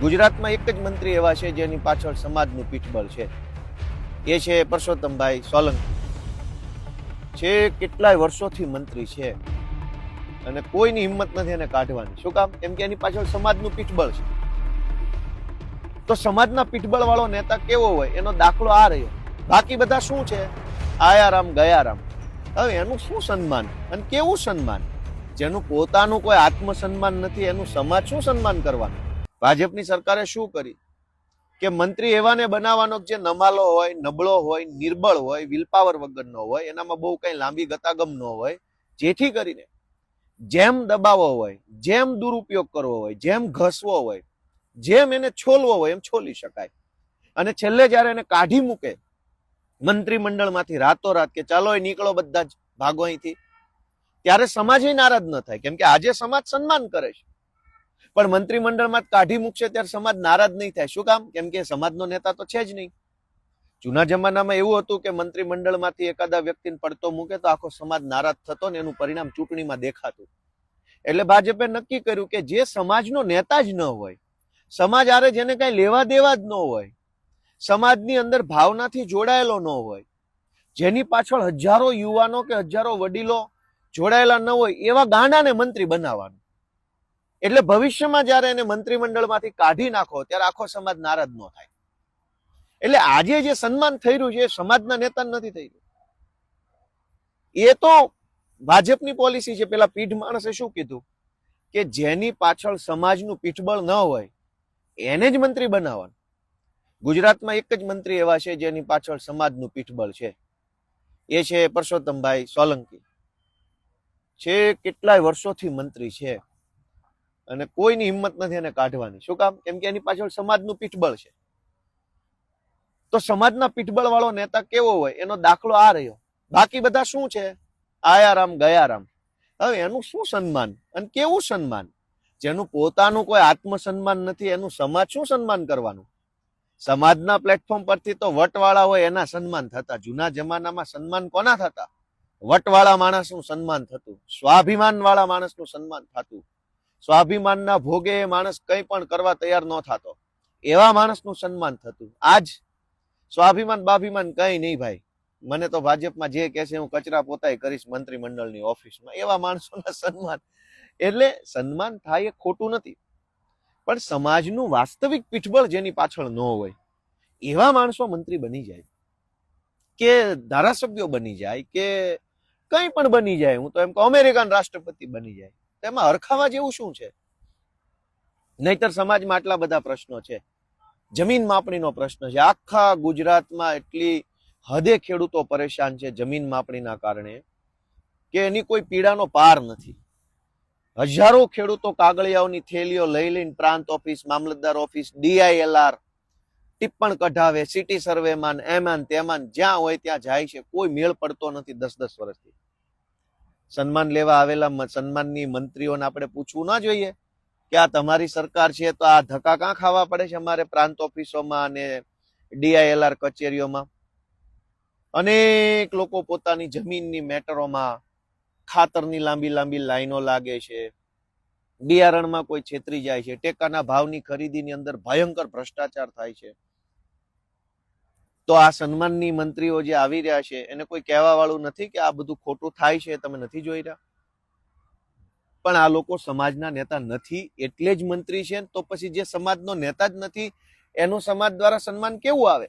ગુજરાતમાં એક જ મંત્રી એવા છે જેની પાછળ સમાજનું પીઠબળ છે. એ છે પરસોત્તમભાઈ સોલંકી. છે કેટલાય વર્ષોથી મંત્રી છે અને કોઈની હિંમત નથી એને કાઢવાની. શું કામ? કેમ કે એની પાછળ સમાજનું પીઠબળ છે. તો સમાજના પીઠબળ વાળો નેતા કેવો હોય એનો દાખલો આ રહ્યો. બાકી બધા શું છે? આયારામ ગયારામ. હવે એનું શું સન્માન અને કેવું સન્માન? જેનું પોતાનું કોઈ આત્મસન્માન નથી એનું સમાજ શું સન્માન કરવાનું? ભાજપની સરકારે શું કરી કે મંત્રી એવાને બનાવવાનો જે નમાલો હોય, નબળો હોય, નિર્બળ હોય, વિલપાવર વગરનો હોય, એનામાં બહુ કઈ લાંબી ગતાગમ ન હોય, જેથી કરીને જેમ દબાવવો હોય, જેમ દુરુપયોગ કરવો હોય, જેમ ઘસવો હોય, જેમ એને છોલવો હોય એમ છોલી શકાય. અને છેલ્લે જયારે એને કાઢી મૂકે મંત્રીમંડળમાંથી રાતોરાત કે ચાલો એ નીકળો બધા જ ભાગો અહીંથી, ત્યારે સમાજ નારાજ ન થાય. કેમ કે આજે સમાજ સન્માન કરે છે, પણ મંત્રીમંડળમાં કાઢી મૂકશે ત્યારે સમાજ નારાજ નહીં થાય. શું કામ? કેમ કે સમાજનો નેતા તો છે જ નહીં. જૂના જમાનામાં એવું હતું કે મંત્રીમંડળમાંથી એકાદા વ્યક્તિને પડતો મૂકે તો આખો સમાજ નારાજ થતો ને એનું પરિણામ ચૂંટણીમાં દેખાતું. એટલે ભાજપે નક્કી કર્યું કે જે સમાજનો નેતા જ ન હોય, સમાજ આરે જેને કઈ લેવા દેવા જ ન હોય, સમાજની અંદર ભાવનાથી જોડાયેલો ન હોય, જેની પાછળ હજારો યુવાનો કે હજારો વડીલો જોડાયેલા ન હોય, એવા ગાંડાને મંત્રી બનાવવાનું. એટલે ભવિષ્યમાં જયારે એને મંત્રીમંડળમાંથી કાઢી નાખો ત્યારે આખો સમાજ નારાજ ન થાય. એટલે આજે જે સન્માન થઈ રહ્યું છે એ સમાજના નેતા નથી થઈ રહ્યું. એ તો ભાજપની પોલિસી છે. પેલા પીઢ માણસે શું કીધું કે જેની પાછળ સમાજનું પીઠબળ ન હોય એને જ મંત્રી બનાવવાનું. ગુજરાતમાં એક જ મંત્રી એવા છે જેની પાછળ સમાજનું પીઠબળ છે. એ છે પરસોત્તમભાઈ સોલંકી. છે કેટલાય વર્ષોથી મંત્રી છે અને કોઈની હિંમત નથી એને કાઢવાની. શું કામ? કેમ કે એની પાછળ સમાજનું પીઠબળ છે. તો સમાજના પીઠબળ વાળો નેતા કેવો હોય એનો દાખલો આ રહ્યો. બાકી બધા શું છે? આયારામ ગયારામ. હવે એનું શું સન્માન અને કેવું સન્માન? જેનું પોતાનું કોઈ આત્મસન્માન નથી એનું સમાજ શું સન્માન કરવાનું? સમાજના પ્લેટફોર્મ પરથી તો વટવાળા હોય એના સન્માન થતા. જૂના જમાનામાં સન્માન કોના થતા? વટવાળા માણસનું સન્માન થતું, સ્વાભિમાન વાળા માણસનું સન્માન થતું. સ્વાભિમાનના ભોગે એ માણસ કંઈ પણ કરવા તૈયાર ન થતો, એવા માણસનું સન્માન થતું. આજ સ્વાભિમાન બાભિમાન કઈ નહીં ભાઈ, મને તો ભાજપમાં જે કહે છે હું કચરા પોતાય કરીશ મંત્રીમંડળની ઓફિસમાં, એવા માણસોના સન્માન. એટલે સન્માન થાય એ ખોટું નથી, પણ સમાજનું વાસ્તવિક પીઠબળ જેની પાછળ ન હોય એવા માણસો મંત્રી બની જાય કે ધારાસભ્યો બની જાય કે કંઈ પણ બની જાય. હું તો એમ કહું અમેરિકન રાષ્ટ્રપતિ બની જાય. તેમાં હરખાવા જેવું શું છે? નહીતર સમાજમાં આટલા બધા પ્રશ્નો છે. જમીન માપણીનો પ્રશ્ન છે. આખા ગુજરાતમાં એટલી હદે ખેડૂતો પરેશાન છે જમીન માપણીના કારણે કે એની કોઈ પીડાનો પાર નથી. હજારો ખેડૂતો કાગળિયાઓની થેલીઓ લઈ લઈને પ્રાંત ઓફિસ, મામલતદાર ઓફિસ, DILR ટિપ્પણ કઢાવે, સિટી સર્વેમાન, એમાન તેમાન જ્યાં હોય ત્યાં જાય છે. કોઈ મેળ પડતો નથી 10-10 વર્ષથી. સન્માન લેવા આવેલા સન્માનની મંત્રીઓને આપણે પૂછવું ના જોઈએ કે આ તમારી સરકાર છે તો આ ધક્કા કાં ખાવા પડે છે અમારે પ્રાંત ઓફિસોમાં અને DILR કચેરીઓમાં? અનેક લોકો પોતાની જમીનની મેટરોમાં ખાતરની લાંબી લાંબી લાઈનો લાગે છે, બિયારણમાં કોઈ છેતરી જાય છે, ટેકાના ભાવની ખરીદીની અંદર ભયંકર ભ્રષ્ટાચાર થાય છે. તો આ સન્માનની મંત્રીઓ જે આવી રહ્યા છે એને કોઈ કહેવા વાળું નથી કે આ બધું ખોટું થાય છે, તમે નથી જોઈ રહ્યા? પણ આ લોકો સમાજના નેતા નથી એટલે જ મંત્રી છે. તો પછી જે સમાજનો નેતા જ નથી એનું સમાજ દ્વારા સન્માન કેવું આવે?